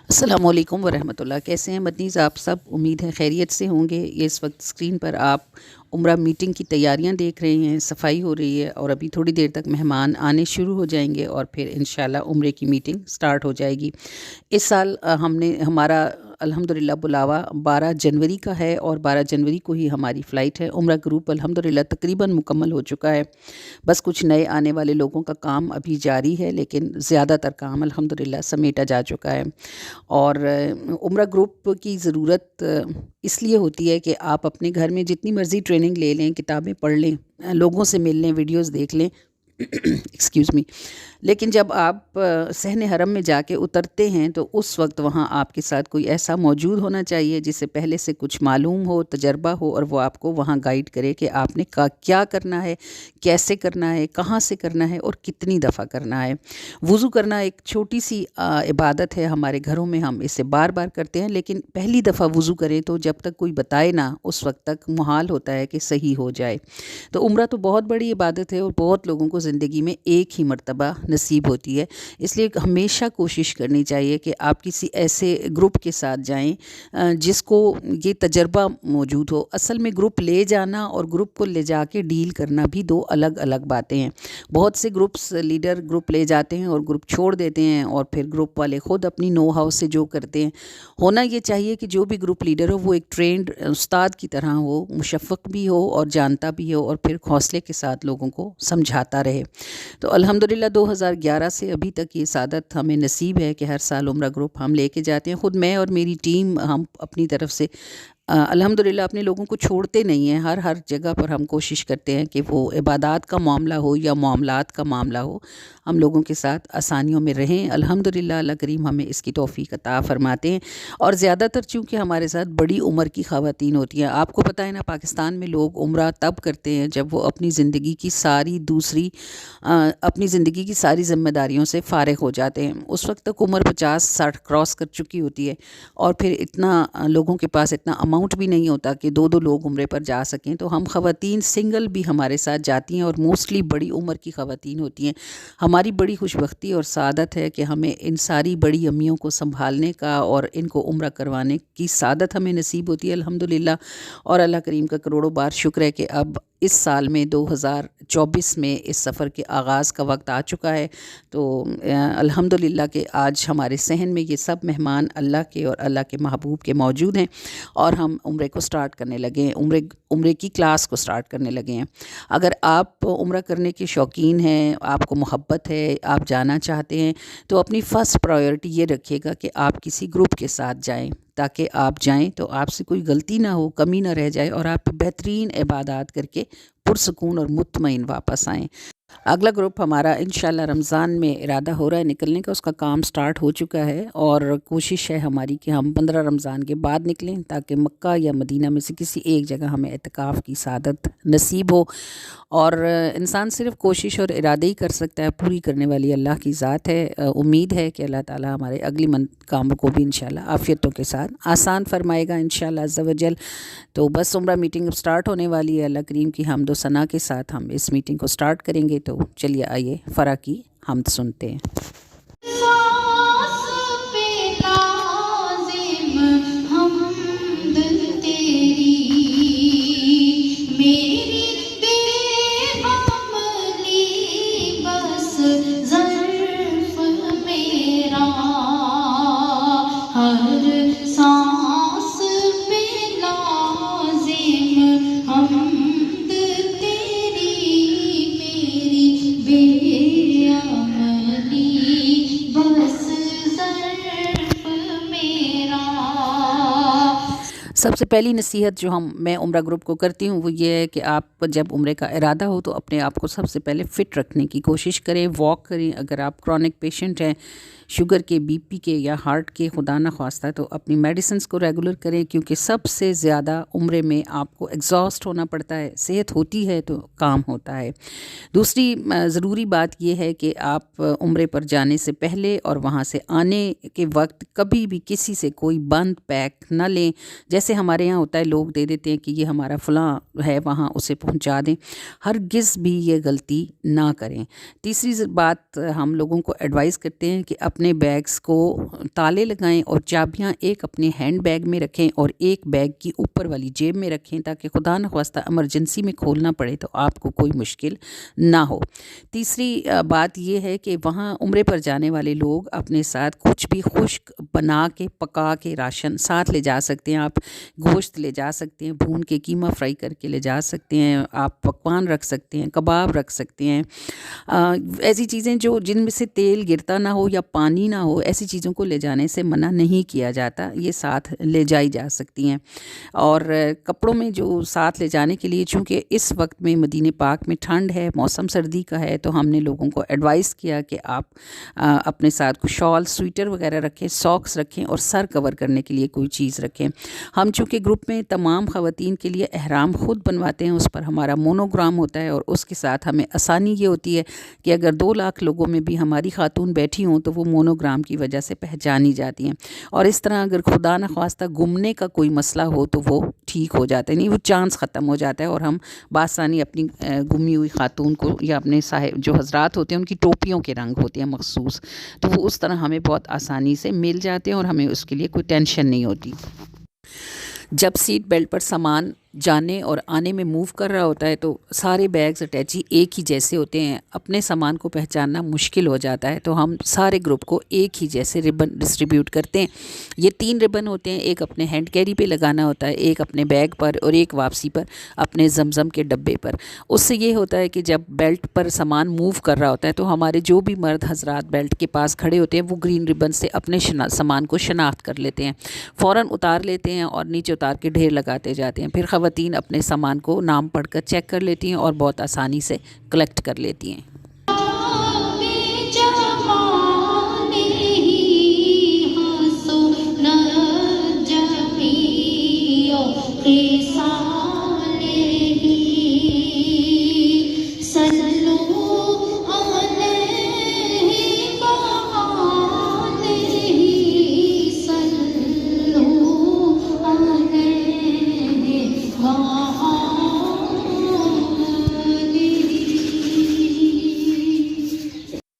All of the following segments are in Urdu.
السلام علیکم ورحمۃ اللہ، کیسے ہیں مدنیز آپ سب؟ امید ہے خیریت سے ہوں گے۔ یہ اس وقت اسکرین پر آپ عمرہ میٹنگ کی تیاریاں دیکھ رہے ہیں، صفائی ہو رہی ہے اور ابھی تھوڑی دیر تک مہمان آنے شروع ہو جائیں گے اور پھر انشاءاللہ عمرے کی میٹنگ سٹارٹ ہو جائے گی۔ اس سال ہمارا الحمدللہ بلاوا 12 جنوری کا ہے اور 12 جنوری کو ہی ہماری فلائٹ ہے۔ عمرہ گروپ الحمدللہ تقریباً مکمل ہو چکا ہے، بس کچھ نئے آنے والے لوگوں کا کام ابھی جاری ہے، لیکن زیادہ تر کام الحمدللہ سمیٹا جا چکا ہے۔ اور عمرہ گروپ کی ضرورت اس لیے ہوتی ہے کہ آپ اپنے گھر میں جتنی مرضی ٹریننگ لے لیں، کتابیں پڑھ لیں، لوگوں سے مل لیں، ویڈیوز دیکھ لیں ایکسکیوز می، لیکن جب آپ صحن حرم میں جا کے اترتے ہیں تو اس وقت وہاں آپ کے ساتھ کوئی ایسا موجود ہونا چاہیے جسے پہلے سے کچھ معلوم ہو، تجربہ ہو، اور وہ آپ کو وہاں گائیڈ کرے کہ آپ نے کیا کرنا ہے، کیسے کرنا ہے، کہاں سے کرنا ہے اور کتنی دفعہ کرنا ہے۔ وضو کرنا ایک چھوٹی سی عبادت ہے، ہمارے گھروں میں ہم اسے بار بار کرتے ہیں، لیکن پہلی دفعہ وضو کریں تو جب تک کوئی بتائے نہ اس وقت تک محال ہوتا ہے کہ صحیح ہو جائے۔ تو عمرہ تو بہت بڑی عبادت ہے اور بہت لوگوں کو زندگی میں ایک ہی مرتبہ نصیب ہوتی ہے، اس لیے ہمیشہ کوشش کرنی چاہیے کہ آپ کسی ایسے گروپ کے ساتھ جائیں جس کو یہ تجربہ موجود ہو۔ اصل میں گروپ لے جانا اور گروپ کو لے جا کے ڈیل کرنا بھی دو الگ الگ باتیں ہیں۔ بہت سے گروپس لیڈر گروپ لے جاتے ہیں اور گروپ چھوڑ دیتے ہیں، اور پھر گروپ والے خود اپنی نو ہاؤ سے جو کرتے ہیں۔ ہونا یہ چاہیے کہ جو بھی گروپ لیڈر ہو وہ ایک ٹرینڈ استاد کی طرح ہو، مشفق بھی ہو اور جانتا بھی ہو، اور پھر حوصلے کے ساتھ لوگوں کو سمجھاتا رہے۔ تو الحمدللہ 2011 سے ابھی تک یہ سعادت ہمیں نصیب ہے کہ ہر سال عمرہ گروپ ہم لے کے جاتے ہیں۔ خود میں اور میری ٹیم ہم اپنی طرف سے الحمدللہ اپنے لوگوں کو چھوڑتے نہیں ہیں، ہر جگہ پر ہم کوشش کرتے ہیں کہ وہ عبادات کا معاملہ ہو یا معاملات کا معاملہ ہو، ہم لوگوں کے ساتھ آسانیوں میں رہیں۔ الحمدللہ اللہ کریم ہمیں اس کی توفیق عطا فرماتے ہیں، اور زیادہ تر چونکہ ہمارے ساتھ بڑی عمر کی خواتین ہوتی ہیں۔ آپ کو پتہ ہے نا، پاکستان میں لوگ عمرہ تب کرتے ہیں جب وہ اپنی زندگی کی ساری ذمہ داریوں سے فارغ ہو جاتے ہیں۔ اس وقت تک عمر 50-60 کراس کر چکی ہوتی ہے، اور پھر اتنا لوگوں کے پاس اتنا اماؤنٹ بھی نہیں ہوتا کہ دو لوگ عمرے پر جا سکیں، تو ہم خواتین سنگل بھی ہمارے ساتھ جاتی ہیں، اور موسٹلی بڑی عمر کی خواتین ہوتی ہیں۔ ہماری بڑی خوش بختی اور سعادت ہے کہ ہمیں ان ساری بڑی امیوں کو سنبھالنے کا اور ان کو عمرہ کروانے کی سعادت ہمیں نصیب ہوتی ہے الحمدللہ۔ اور اللہ کریم کا کروڑوں بار شکر ہے کہ اب اس سال میں 2024 میں اس سفر کے آغاز کا وقت آ چکا ہے۔ تو الحمدللہ کہ آج ہمارے صحن میں یہ سب مہمان اللہ کے اور اللہ کے محبوب کے موجود ہیں، اور ہم عمرے کو سٹارٹ کرنے لگے ہیں، عمرے کی کلاس کو سٹارٹ کرنے لگے ہیں۔ اگر آپ عمرہ کرنے کے شوقین ہیں، آپ کو محبت ہے، آپ جانا چاہتے ہیں، تو اپنی فرسٹ پرائیورٹی یہ رکھیے گا کہ آپ کسی گروپ کے ساتھ جائیں، تاکہ آپ جائیں تو آپ سے کوئی غلطی نہ ہو، کمی نہ رہ جائے، اور آپ بہترین عبادات کر کے پرسکون اور مطمئن واپس آئیں۔ اگلا گروپ ہمارا انشاءاللہ رمضان میں ارادہ ہو رہا ہے نکلنے کا، اس کا کام سٹارٹ ہو چکا ہے، اور کوشش ہے ہماری کہ ہم 15 رمضان کے بعد نکلیں، تاکہ مکہ یا مدینہ میں سے کسی ایک جگہ ہمیں اعتکاف کی سعادت نصیب ہو۔ اور انسان صرف کوشش اور ارادے ہی کر سکتا ہے، پوری کرنے والی اللہ کی ذات ہے۔ امید ہے کہ اللہ تعالی ہمارے اگلی کاموں کو بھی انشاءاللہ عافیتوں کے ساتھ آسان فرمائے گا انشاءاللہ عز و جل۔ تو بس عمرہ میٹنگ اب سٹارٹ ہونے والی ہے، اللہ کریم کی حمد و ثنا کے ساتھ ہم اس میٹنگ کو سٹارٹ کریں گے۔ تو چلیے آئیے فرا کی حمد سنتے ہیں۔ سانس پہ لازم حمد تیری، میری بے حملی بس ظرف میرا، ہر سانس پہ لازم حمد تیری، میری بے عملی بس ظرف میرا۔ سب سے پہلی نصیحت جو میں عمرہ گروپ کو کرتی ہوں وہ یہ ہے کہ آپ جب عمرے کا ارادہ ہو تو اپنے آپ کو سب سے پہلے فٹ رکھنے کی کوشش کریں، واک کریں۔ اگر آپ کرونک پیشنٹ ہیں، شوگر کے، بی پی کے یا ہارٹ کے، خدا نہ خواستہ، تو اپنی میڈیسنز کو ریگولر کریں، کیونکہ سب سے زیادہ عمرے میں آپ کو ایگزاسٹ ہونا پڑتا ہے۔ صحت ہوتی ہے تو کام ہوتا ہے۔ دوسری ضروری بات یہ ہے کہ آپ عمرے پر جانے سے پہلے اور وہاں سے آنے کے وقت کبھی بھی کسی سے کوئی بند پیک نہ لیں۔ جیسے ہمارے یہاں ہوتا ہے، لوگ دے دیتے ہیں کہ یہ ہمارا فلاں ہے وہاں، اسے پہنچا دیں۔ ہرگز بھی یہ غلطی نہ کریں۔ تیسری بات ہم لوگوں کو ایڈوائز کرتے ہیں کہ اپنے اپنے بیگز کو تالے لگائیں اور چابیاں ایک اپنے ہینڈ بیگ میں رکھیں اور ایک بیگ کی اوپر والی جیب میں رکھیں تاکہ خدا نخواستہ ایمرجنسی میں کھولنا پڑے تو آپ کو کوئی مشکل نہ ہو۔ تیسری بات یہ ہے کہ وہاں عمرے پر جانے والے لوگ اپنے ساتھ کچھ بھی خشک بنا کے پکا کے راشن ساتھ لے جا سکتے ہیں۔ آپ گوشت لے جا سکتے ہیں، بھون کے قیمہ فرائی کر کے لے جا سکتے ہیں، آپ پکوان رکھ سکتے ہیں، کباب رکھ سکتے ہیں، ایسی چیزیں جن میں سے تیل گرتا نہ ہو یا پانی نہ ہو، ایسی چیزوں کو لے جانے سے منع نہیں کیا جاتا، یہ ساتھ لے جائی جا سکتی ہیں۔ اور کپڑوں میں جو ساتھ لے جانے کے لیے، چونکہ اس وقت میں مدینہ پاک میں ٹھنڈ ہے، موسم سردی کا ہے، تو ہم نے لوگوں کو ایڈوائز کیا کہ آپ اپنے ساتھ کچھ شال، سویٹر وغیرہ رکھیں، ساکس رکھیں اور سر کور کرنے کے لیے کوئی چیز رکھیں۔ ہم چونکہ گروپ میں تمام خواتین کے لیے احرام خود بنواتے ہیں، اس پر ہمارا مونوگرام ہوتا ہے اور اس کے ساتھ ہمیں آسانی یہ ہوتی ہے کہ اگر 2 لاکھ لوگوں میں بھی ہماری خاتون بیٹھی ہوں تو وہ مونوگرام کی وجہ سے پہچانی جاتی ہیں، اور اس طرح اگر خدا نخواستہ گمنے کا کوئی مسئلہ ہو تو وہ ٹھیک ہو جاتا ہے، نہیں وہ چانس ختم ہو جاتا ہے، اور ہم بآسانی اپنی گمی ہوئی خاتون کو یا اپنے صاحب جو حضرات ہوتے ہیں ان کی ٹوپیوں کے رنگ ہوتے ہیں مخصوص، تو وہ اس طرح ہمیں بہت آسانی سے مل جاتے ہیں اور ہمیں اس کے لیے کوئی ٹینشن نہیں ہوتی۔ جب سیٹ بیلٹ پر سامان جانے اور آنے میں موو کر رہا ہوتا ہے تو سارے بیگز اٹیچی ایک ہی جیسے ہوتے ہیں، اپنے سامان کو پہچاننا مشکل ہو جاتا ہے، تو ہم سارے گروپ کو ایک ہی جیسے ربن ڈسٹریبیوٹ کرتے ہیں۔ یہ 3 ربن ہوتے ہیں، ایک اپنے ہینڈ کیری پہ لگانا ہوتا ہے، ایک اپنے بیگ پر اور ایک واپسی پر اپنے زمزم کے ڈبے پر۔ اس سے یہ ہوتا ہے کہ جب بیلٹ پر سامان موو کر رہا ہوتا ہے تو ہمارے جو بھی مرد حضرات بیلٹ کے پاس کھڑے ہوتے ہیں وہ گرین ربن سے اپنے سامان کو شناخت کر لیتے ہیں، فوراً اتار لیتے ہیں اور نیچے اتار کے ڈھیر لگاتے جاتے ہیں۔ پھر خواتین اپنے سامان کو نام پڑھ کر چیک کر لیتی ہیں اور بہت آسانی سے کلیکٹ کر لیتی ہیں۔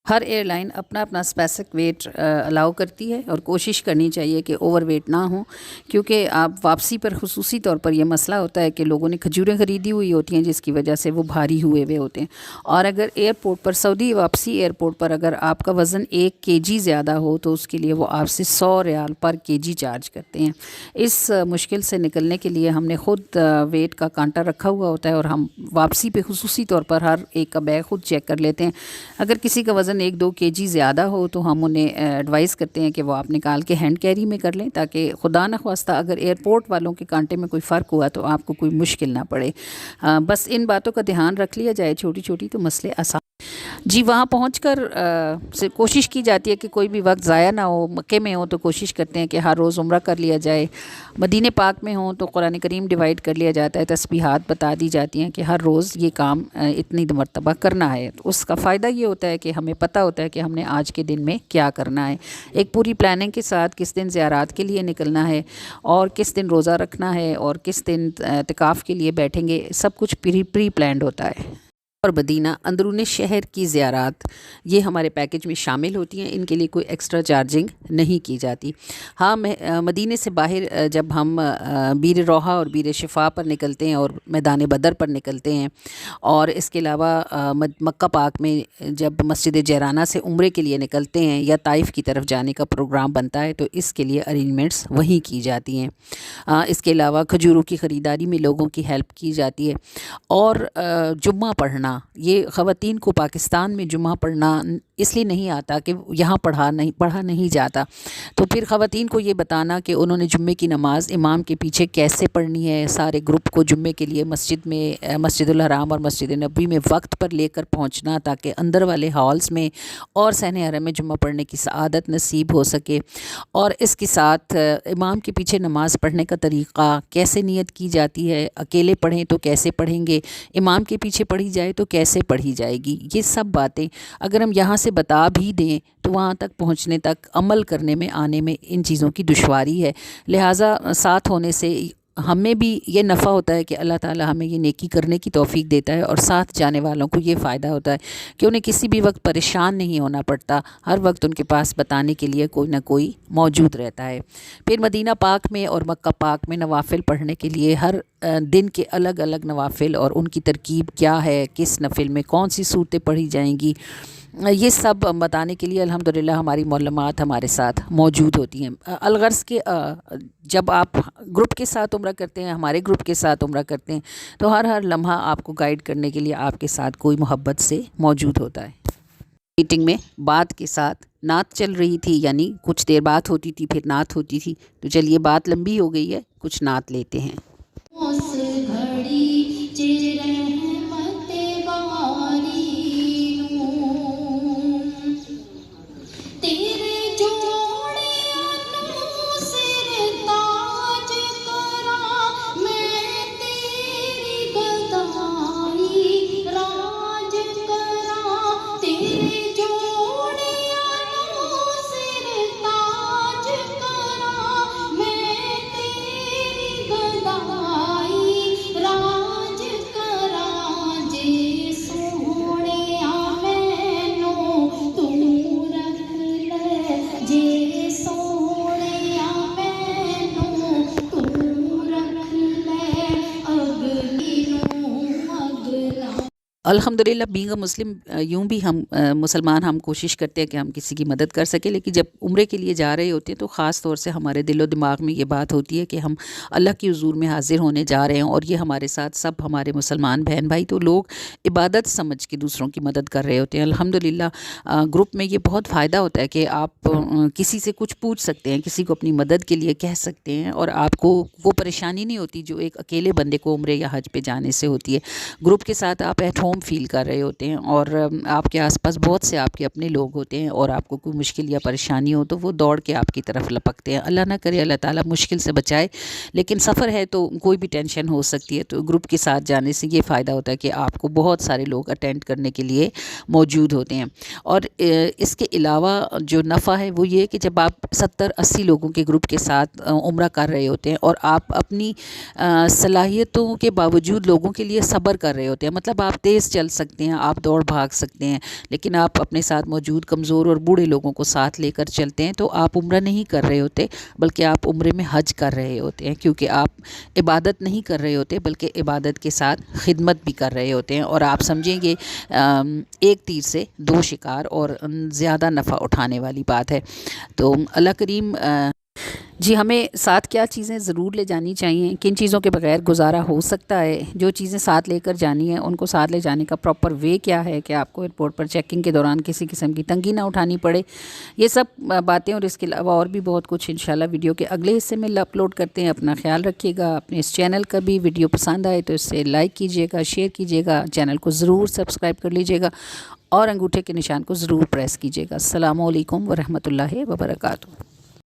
ہر ایئر لائن اپنا اپنا اسپیسیفک ویٹ الاؤ کرتی ہے اور کوشش کرنی چاہیے کہ اوور ویٹ نہ ہوں، کیونکہ آپ واپسی پر خصوصی طور پر یہ مسئلہ ہوتا ہے کہ لوگوں نے کھجوریں خریدی ہوئی ہوتی ہیں جس کی وجہ سے وہ بھاری ہوئے ہوتے ہیں، اور اگر ایئرپورٹ پر سعودی واپسی ایئرپورٹ پر اگر آپ کا وزن 1 kg زیادہ ہو تو اس کے لیے وہ آپ سے 100 ریال پر kg چارج کرتے ہیں۔ اس مشکل سے نکلنے کے لیے ہم نے خود ویٹ کا کانٹا رکھا ہوا ہوتا ہے اور ہم واپسی پہ خصوصی طور پر ہر ایک کا بیگ خود چیک کر لیتے ہیں۔ اگر کسی کا وزن 1-2 kg زیادہ ہو تو ہم انہیں ایڈوائز کرتے ہیں کہ وہ آپ نکال کے ہینڈ کیری میں کر لیں تاکہ خدا نخواستہ اگر ایئرپورٹ والوں کے کانٹے میں کوئی فرق ہوا تو آپ کو کوئی مشکل نہ پڑے۔ بس ان باتوں کا دھیان رکھ لیا جائے چھوٹی چھوٹی تو مسئلے آسان۔ جی وہاں پہنچ کر سے کوشش کی جاتی ہے کہ کوئی بھی وقت ضائع نہ ہو۔ مکے میں ہوں تو کوشش کرتے ہیں کہ ہر روز عمرہ کر لیا جائے، مدینہ پاک میں ہوں تو قرآن کریم ڈیوائڈ کر لیا جاتا ہے، تسبیحات بتا دی جاتی ہیں کہ ہر روز یہ کام اتنی مرتبہ کرنا ہے۔ اس کا فائدہ یہ ہوتا ہے کہ ہمیں پتہ ہوتا ہے کہ ہم نے آج کے دن میں کیا کرنا ہے، ایک پوری پلاننگ کے ساتھ کس دن زیارات کے لیے نکلنا ہے اور کس دن روزہ رکھنا ہے اور کس دن اعتکاف کے لیے بیٹھیں گے، سب کچھ پری پلانڈ ہوتا ہے۔ اور مدینہ اندرون شہر کی زیارات یہ ہمارے پیکیج میں شامل ہوتی ہیں، ان کے لیے کوئی ایکسٹرا چارجنگ نہیں کی جاتی۔ ہاں مدینہ سے باہر جب ہم بیر روحہ اور بیر شفا پر نکلتے ہیں اور میدان بدر پر نکلتے ہیں، اور اس کے علاوہ مکہ پاک میں جب مسجد جیرانہ سے عمرے کے لیے نکلتے ہیں یا طائف کی طرف جانے کا پروگرام بنتا ہے تو اس کے لیے ارینجمنٹس وہیں کی جاتی ہیں۔ اس کے علاوہ کھجوروں کی خریداری میں لوگوں کی ہیلپ کی جاتی ہے، اور جمعہ پڑھنا، یہ خواتین کو پاکستان میں جمعہ پڑھنا اس لیے نہیں آتا کہ یہاں پڑھا نہیں جاتا، تو پھر خواتین کو یہ بتانا کہ انہوں نے جمعے کی نماز امام کے پیچھے کیسے پڑھنی ہے، سارے گروپ کو جمعے کے لیے مسجد الحرام اور مسجد نبوی میں وقت پر لے کر پہنچنا تاکہ اندر والے ہالز میں اور صحن حرم میں جمعہ پڑھنے کی سعادت نصیب ہو سکے، اور اس کے ساتھ امام کے پیچھے نماز پڑھنے کا طریقہ، کیسے نیت کی جاتی ہے، اکیلے پڑھیں تو کیسے پڑھیں گے، امام کے پیچھے پڑھی جائے تو کیسے پڑھی جائے گی، یہ سب باتیں اگر ہم یہاں سے بتا بھی دیں تو وہاں تک پہنچنے تک عمل کرنے میں آنے میں ان چیزوں کی دشواری ہے، لہٰذا ساتھ ہونے سے ہمیں بھی یہ نفع ہوتا ہے کہ اللہ تعالی ہمیں یہ نیکی کرنے کی توفیق دیتا ہے، اور ساتھ جانے والوں کو یہ فائدہ ہوتا ہے کہ انہیں کسی بھی وقت پریشان نہیں ہونا پڑتا، ہر وقت ان کے پاس بتانے کے لیے کوئی نہ کوئی موجود رہتا ہے۔ پھر مدینہ پاک میں اور مکہ پاک میں نوافل پڑھنے کے لیے ہر دن کے الگ الگ نوافل اور ان کی ترکیب کیا ہے، کس نفل میں کون سی صورتیں پڑھی جائیں گی، یہ سب بتانے کے لیے الحمدللہ ہماری معلمات ہمارے ساتھ موجود ہوتی ہیں۔ الغرض کہ جب آپ گروپ کے ساتھ عمرہ کرتے ہیں، ہمارے گروپ کے ساتھ عمرہ کرتے ہیں، تو ہر لمحہ آپ کو گائیڈ کرنے کے لیے آپ کے ساتھ کوئی محبت سے موجود ہوتا ہے۔ میٹنگ میں بات کے ساتھ نعت چل رہی تھی، یعنی کچھ دیر بات ہوتی تھی پھر نعت ہوتی تھی، تو چلیے بات لمبی ہو گئی ہے، کچھ نعت لیتے ہیں۔ اس گھڑی چہ رحمت باری ہوں، تیرے جوڑیاں نو سر تاج کراں، میں تیری گدائی راج کراں، تیرے جوڑیاں نو سر تاج کراں، میں تیری گدائی راج کراں، جے سوہنیا مینوں تو رکھ لے، جے سوہنیا مینوں تو رکھ لے، اگلی نوں اگلا۔ الحمدللہ بینگ اے مسلم، یوں بھی ہم مسلمان ہم کوشش کرتے ہیں کہ ہم کسی کی مدد کر سکیں، لیکن جب عمرے کے لیے جا رہے ہوتے ہیں تو خاص طور سے ہمارے دل و دماغ میں یہ بات ہوتی ہے کہ ہم اللہ کی حضور میں حاضر ہونے جا رہے ہیں، اور یہ ہمارے ساتھ سب ہمارے مسلمان بہن بھائی تو لوگ عبادت سمجھ کے دوسروں کی مدد کر رہے ہوتے ہیں۔ الحمدللہ گروپ میں یہ بہت فائدہ ہوتا ہے کہ آپ کسی سے کچھ پوچھ سکتے ہیں، کسی کو اپنی مدد کے لیے کہہ سکتے ہیں، اور آپ کو وہ پریشانی نہیں ہوتی جو ایک اکیلے بندے کو عمرے یا حج پہ جانے سے ہوتی ہے۔ گروپ کے ساتھ آپ ایٹ ہوم فیل کر رہے ہوتے ہیں، اور آپ کے آس پاس بہت سے آپ کے اپنے لوگ ہوتے ہیں، اور آپ کو کوئی مشکل یا پریشانی ہو تو وہ دوڑ کے آپ کی طرف لپکتے ہیں۔ اللہ نہ کرے اللہ تعالیٰ مشکل سے بچائے، لیکن سفر ہے تو کوئی بھی ٹینشن ہو سکتی ہے، تو گروپ کے ساتھ جانے سے یہ فائدہ ہوتا ہے کہ آپ کو بہت سارے لوگ اٹینڈ کرنے کے لیے موجود ہوتے ہیں۔ اور اس کے علاوہ جو نفع ہے وہ یہ کہ جب آپ 70-80 لوگوں کے گروپ کے ساتھ عمرہ کر رہے ہوتے ہیں، اور آپ اپنی صلاحیتوں کے باوجود لوگوں کے لیے صبر کر رہے ہوتے ہیں، مطلب آپ تیز چل سکتے ہیں، آپ دوڑ بھاگ سکتے ہیں، لیکن آپ اپنے ساتھ موجود کمزور اور بوڑھے لوگوں کو ساتھ لے کر چلتے ہیں، تو آپ عمرہ نہیں کر رہے ہوتے بلکہ آپ عمرے میں حج کر رہے ہوتے ہیں، کیونکہ آپ عبادت نہیں کر رہے ہوتے بلکہ عبادت کے ساتھ خدمت بھی کر رہے ہوتے ہیں، اور آپ سمجھیں گے ایک تیر سے دو شکار اور زیادہ نفع اٹھانے والی بات ہے۔ تو اللہ کریم جی ہمیں ساتھ کیا چیزیں ضرور لے جانی چاہیے، کن چیزوں کے بغیر گزارا ہو سکتا ہے، جو چیزیں ساتھ لے کر جانی ہیں ان کو ساتھ لے جانے کا پراپر وے کیا ہے کہ آپ کو ایئرپورٹ پر چیکنگ کے دوران کسی قسم کی تنگی نہ اٹھانی پڑے، یہ سب باتیں اور اس کے علاوہ اور بھی بہت کچھ انشاءاللہ ویڈیو کے اگلے حصے میں اپلوڈ کرتے ہیں۔ اپنا خیال رکھیے گا، اپنے اس چینل کا بھی ویڈیو پسند آئے تو اسے لائک کیجیے گا، شیئر کیجیے گا، چینل کو ضرور سبسکرائب کر لیجیے گا، اور انگوٹھے کے نشان کو ضرور پریس کیجیے گا۔ السلام علیکم ورحمۃ اللہ وبرکاتہ۔